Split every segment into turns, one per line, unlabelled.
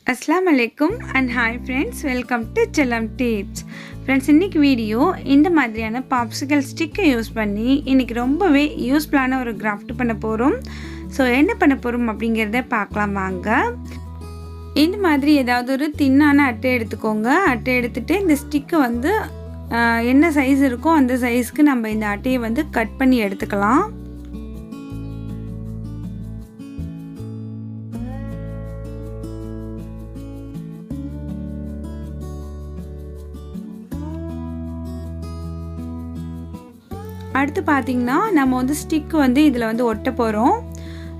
Assalamu alaikum and hi friends, welcome to Chellam Tips. Friends, இன்னைக்கு video இந்த மாதிரியான popsicle stick use பண்ணி இன்னைக்கு ரொம்பவே யூஸ்ஃபுல்லான ஒரு கிராஃப்ட் பண்ண போறோம். சோ என்ன பண்ண போறோம் அப்படிங்கறத பார்க்கலாம் வாங்க. இந்த மாதிரி ஏதாவது ஒரு தின்னான அட்டை எடுத்துக்கோங்க. அட்டை எடுத்துட்டு இந்த ஸ்டிக் வந்து என்ன சைஸ் இருக்கோ அந்த சைஸ்க்கு நம்ம இந்த அட்டையை வந்து கட் பண்ணி எடுத்துக்கலாம். அடுத்து பாத்தீங்கன்னா நம்ம வந்து ஸ்டிக் வந்து இதுல வந்து ஒட்ட போறோம்.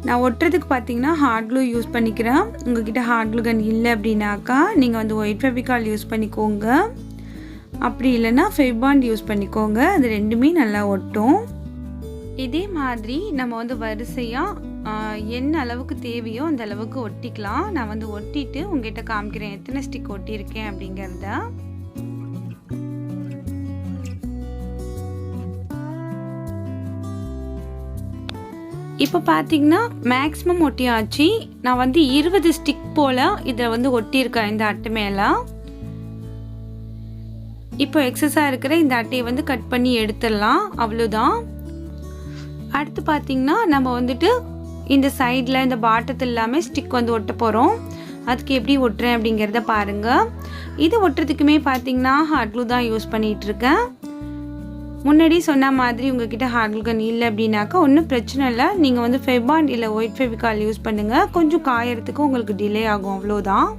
நான் ஒட்டறதுக்கு பாத்தீங்கன்னா ஹார்ட் க்ளூ யூஸ் பண்ணிக்கிறேன். உங்ககிட்ட ஹார்ட் க்ளூ கன் இல்ல அப்படினாக்கா நீங்க வந்து ஒயிட் ஃபெவிகால் யூஸ் பண்ணிக்கோங்க. அப்படி இல்லனா ஃபெவிபாண்ட் யூஸ் பண்ணிக்கோங்க. அது ரெண்டுமே நல்லா ஒட்டும். இதே மாதிரி நம்ம வந்து வரிசையா என்ன அளவுக்கு தேவையோ அந்த அளவுக்கு ஒட்டிக்கலாம். நான் வந்து ஒட்டிட்டு உங்ககிட்ட காமிக்கிறேன் எத்தனை ஸ்டிக் ஒட்டி இருக்கேன் அப்படிங்கறத. இப்போ பாத்தீங்கன்னா மேக்ஸிமம் ஒட்டியாச்சு. நான் வந்து 20 ஸ்டிக் போல இத வந்து ஒட்டி இருக்கேன் இந்த அட்டை மேல. இப்போ எக்ஸஸா இருக்கிற இந்த அட்டையை வந்து கட் பண்ணி எடுத்துடலாம். அவ்வளவுதான். அடுத்து பாத்தீங்கன்னா நம்ம வந்துட்டு இந்த சைடுல இந்த பாட்டத்துல எல்லாமே ஸ்டிக் வந்து ஒட்ட போறோம். அதுக்கு எப்படி ஒட்டுறேன் அப்படிங்கறத பாருங்க. இது ஒட்டுறதுக்குமே பாத்தீங்கன்னா ஹார்ட் க்ளூ தான் யூஸ் பண்ணிட்டு இருக்கேன். முன்னாடி சொன்ன மாதிரி உங்ககிட்ட ஹார்ட் க்ளூ கன் இல்ல அப்படினாக்கா ஒண்ணும் பிரச்சனை இல்ல. நீங்க வந்து ஃபெவிபாண்ட் இல்ல ஒயிட் ஃபெவிகால் யூஸ் பண்ணுங்க. கொஞ்சம் காயறதுக்கு உங்களுக்கு டிலே ஆகும் அவ்வளவுதான்.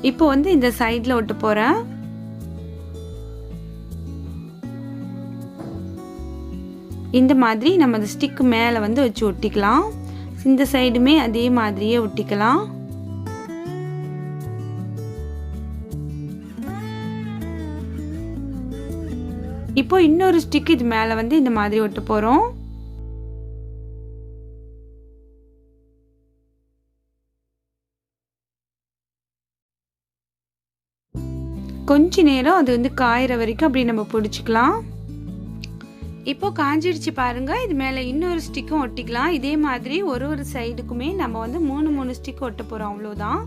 இப்போ வந்து இந்த சைடுல ஒட்ட போறேன். இந்த மாதிரி நம்ம அந்த ஸ்டிக் மேல வந்து வச்சு ஒட்டிக்கலாம். இந்த சைடுமே அதே மாதிரியே ஒட்டிக்கலாம். இப்போ இன்னொரு ஸ்டிக் இது மேல வந்து இந்த மாதிரி ஒட்ட போறோம். கொஞ்ச நேரம் அது வந்து காயற வரைக்கும் அப்படி நம்ம பிடிச்சுக்கலாம். இப்போ காஞ்சிடுச்சு பாருங்க. இது மேல இன்னொரு ஸ்டிக்கும் ஒட்டிக்கலாம். இதே மாதிரி ஒரு சைடுக்குமே நம்ம வந்து 3 ஸ்டிக் ஒட்ட போறோம். அவ்வளவுதான்.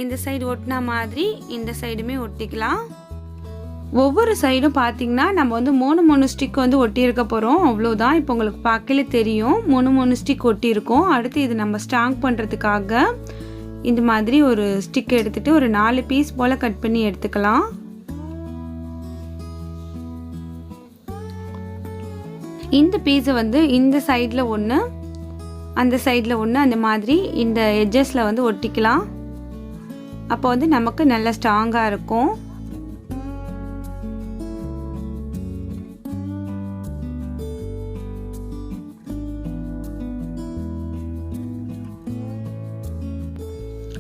இந்த சைடு ஒட்டின மாதிரி இந்த சைடுமே ஒட்டிக்கலாம். ஒவ்வொரு சைடும் பாத்தீங்கன்னா நம்ம வந்து 3 ஸ்டிக் வந்து ஒட்டி இருக்க போறோம். அவ்வளவுதான். இப்போ உங்களுக்கு பார்க்கல தெரியும் 3 ஸ்டிக் ஒட்டி இருக்கும். அடுத்து இது நம்ம ஸ்ட்ராங் பண்றதுக்காக இந்த மாதிரி ஒரு ஸ்டிக் எடுத்துட்டு ஒரு 4 பீஸ் போல கட் பண்ணி எடுத்துக்கலாம். இந்த பீஸை வந்து இந்த சைடுல ஒன்று அந்த சைடுல ஒன்று அந்த மாதிரி இந்த எட்ஜஸ்ல வந்து ஒட்டிக்கலாம். அப்போ வந்து நமக்கு நல்லா ஸ்ட்ராங்கா இருக்கும்.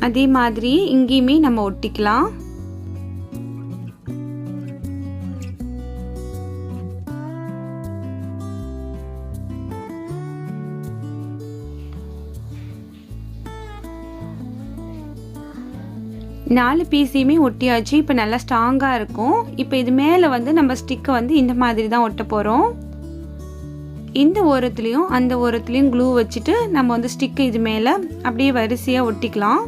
அதே மாதிரி இங்கேயுமே நம்ம ஒட்டிக்கலாம். நாலு பீஸையுமே ஒட்டியாச்சு. இப்போ நல்லா ஸ்ட்ராங்கா இருக்கும். இப்போ இது மேல வந்து நம்ம ஸ்டிக்கை வந்து இந்த மாதிரி தான் ஒட்ட போறோம். இந்த ஓரத்துலயும் அந்த ஓரத்துலயும் க்ளூ வச்சுட்டு நம்ம வந்து ஸ்டிக் இது மேல அப்படியே வரிசையா ஒட்டிக்கலாம்.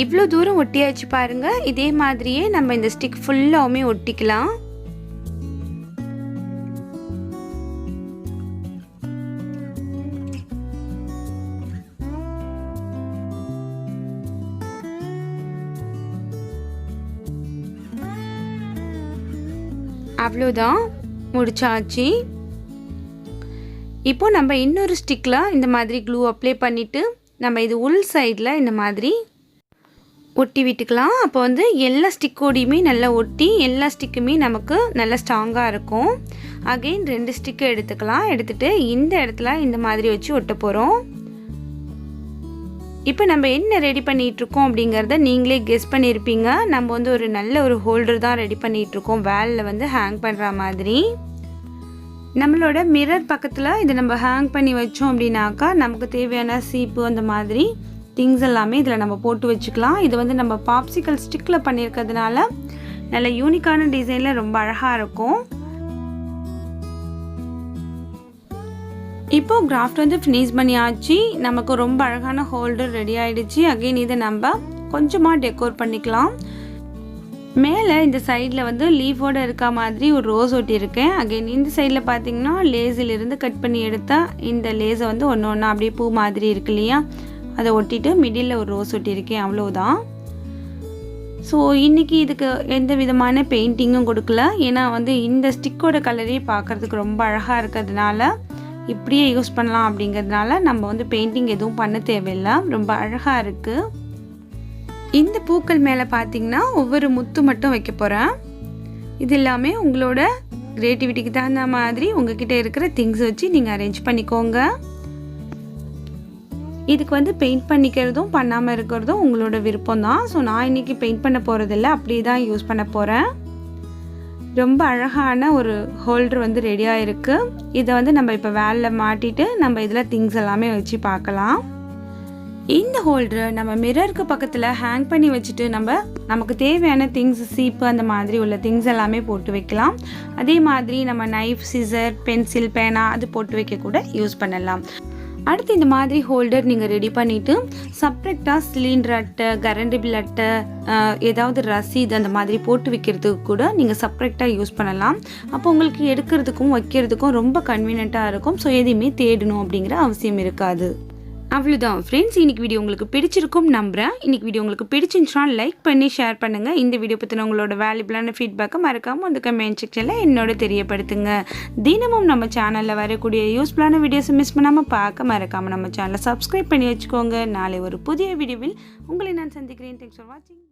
இவ்ளோ தூரம் ஒட்டியாச்சு பாருங்க. இதே மாதிரியே நம்ம இந்த ஸ்டிக் ஃபுல்லாவுமே ஒட்டிக்கலாம். அவ்வளவுதான், முடிச்சாச்சு. இப்போ நம்ம இன்னொரு ஸ்டிக்ல இந்த மாதிரி க்ளூ அப்ளை பண்ணிட்டு நம்ம இது உள் சைடுல இந்த மாதிரி ஒட்டி விட்டுக்கலாம். அப்போ வந்து எல்லா ஸ்டிக்கோடையுமே நல்லா ஒட்டி எல்லா ஸ்டிக்குமே நமக்கு நல்லா ஸ்ட்ராங்கா இருக்கும். அகைன் 2 ஸ்டிக் எடுத்துக்கலாம். எடுத்துட்டு இந்த இடத்துல இந்த மாதிரி வச்சு ஒட்ட போறோம். இப்போ நம்ம என்ன ரெடி பண்ணிட்டு இருக்கோம் அப்படிங்கறத நீங்களே கெஸ் பண்ணிருப்பீங்க. நம்ம வந்து ஒரு நல்ல ஒரு ஹோல்டர் தான் ரெடி பண்ணிட்டு இருக்கோம். வால்ல வந்து ஹேங் பண்ற மாதிரி. நம்மளோட மிரர் பக்கத்தில் இதை நம்ம ஹேங் பண்ணி வச்சோம் அப்படின்னாக்கா நமக்கு தேவையான சீப்பு அந்த மாதிரி திங்ஸ் எல்லாமே இதில் நம்ம போட்டு வச்சுக்கலாம். இது வந்து நம்ம பாப்சிக்கல் ஸ்டிக்கில் பண்ணியிருக்கிறதுனால நல்ல யூனிக்கான டிசைனில் ரொம்ப அழகாக இருக்கும். இப்போது கிராஃப்ட் வந்து ஃபினிஷ் பண்ணியாச்சு. நமக்கு ரொம்ப அழகான ஹோல்டர் ரெடி ஆகிடுச்சு. அகெயின் இதை நம்ம கொஞ்சமாக டெக்கோர் பண்ணிக்கலாம். மேலே இந்த சைடில் வந்து லீஃபோடு இருக்க மாதிரி ஒரு ரோஸ் ஒட்டியிருக்கேன். அகெயின் இந்த சைடில் பார்த்தீங்கன்னா லேஸிலிருந்து கட் பண்ணி எடுத்தால் இந்த லேஸை வந்து ஒன்று ஒன்றா அப்படியே பூ மாதிரி இருக்கு இல்லையா, அதை ஒட்டிட்டு மிடில் ஒரு ரோஸ் ஒட்டியிருக்கேன். அவ்வளோதான். ஸோ இன்றைக்கி இதுக்கு எந்த விதமான பெயிண்டிங்கும் கொடுக்கல. ஏன்னா வந்து இந்த ஸ்டிக்கோட கலரே பார்க்குறதுக்கு ரொம்ப அழகாக இருக்கிறதுனால இப்படியே யூஸ் பண்ணலாம் அப்படிங்கிறதுனால நம்ம வந்து பெயிண்டிங் எதுவும் பண்ண தேவையில்லை. ரொம்ப அழகாக இருக்குது. இந்த பூக்கள் மேலே பார்த்திங்கன்னா ஒவ்வொரு முத்து மட்டும் வைக்க போகிறேன். இது எல்லாமே உங்களோட க்ரியேட்டிவிட்டிக்கு தகுந்த மாதிரி உங்ககிட்ட இருக்கிற திங்ஸ் வச்சு நீங்கள் அரேஞ்ச் பண்ணிக்கோங்க. இதுக்கு வந்து பெயிண்ட் பண்ணிக்கிறதும் பண்ணாமல் இருக்கிறதும் உங்களோட விருப்பம் தான். ஸோ நான் இன்றைக்கி பெயிண்ட் பண்ண போகிறதில்ல, அப்படியே தான் யூஸ் பண்ண போகிறேன். ரொம்ப அழகான ஒரு ஹோல்டர் வந்து ரெடியாக இருக்குது. இதை வந்து நம்ம இப்போ வேலில் மாட்டிட்டு நம்ம இதில் திங்ஸ் எல்லாமே வச்சு பார்க்கலாம். இந்த ஹோல்டரை நம்ம மிரருக்கு பக்கத்தில் ஹேங் பண்ணி வச்சுட்டு நமக்கு தேவையான திங்ஸ் சீப்பு அந்த மாதிரி உள்ள திங்ஸ் எல்லாமே போட்டு வைக்கலாம். அதே மாதிரி நம்ம நைஃப், சிசர், பென்சில், பேனா அது போட்டு வைக்க கூட யூஸ் பண்ணலாம். அடுத்து இந்த மாதிரி ஹோல்டர் நீங்கள் ரெடி பண்ணிவிட்டு செப்ரேட்டாக சிலிண்டர் அட்டை, கரண்ட் பில் அட்டை, ஏதாவது ரசீது அந்த மாதிரி போட்டு வைக்கிறதுக்கு கூட நீங்கள் செப்ரேட்டாக யூஸ் பண்ணலாம். அப்போ உங்களுக்கு எடுக்கிறதுக்கும் வைக்கிறதுக்கும் ரொம்ப கன்வீனியண்ட்டாக இருக்கும். ஸோ எதையுமே தேடணும் அப்படிங்கிற அவசியம் இருக்காது. அவ்வளோதான் ஃப்ரெண்ட்ஸ், இன்றைக்கி வீடியோ உங்களுக்கு பிடிச்சிருக்கும் நம்புகிறேன். இன்றைக்கி வீடியோ உங்களுக்கு பிடிச்சிருந்துச்சுன்னா லைக் பண்ணி ஷேர் பண்ணுங்கள். இந்த வீடியோ பற்றின உங்களோட வேல்யூபிளான ஃபீட்பேக்கை மறக்காமல் அந்த கமெண்ட் செக்ஷனில் என்னோட தெரியப்படுத்துங்க. தினமும் நம்ம சேனலில் வரக்கூடிய யூஸ்ஃபுல்லான வீடியோஸை மிஸ் பண்ணாமல் பார்க்க மறக்காமல் நம்ம சேனலை சப்ஸ்கிரைப் பண்ணி வச்சுக்கோங்க. நாளை ஒரு புதிய வீடியோவில் உங்களை நான் சந்திக்கிறேன். தேங்க்ஸ் ஃபார் வாட்சிங்.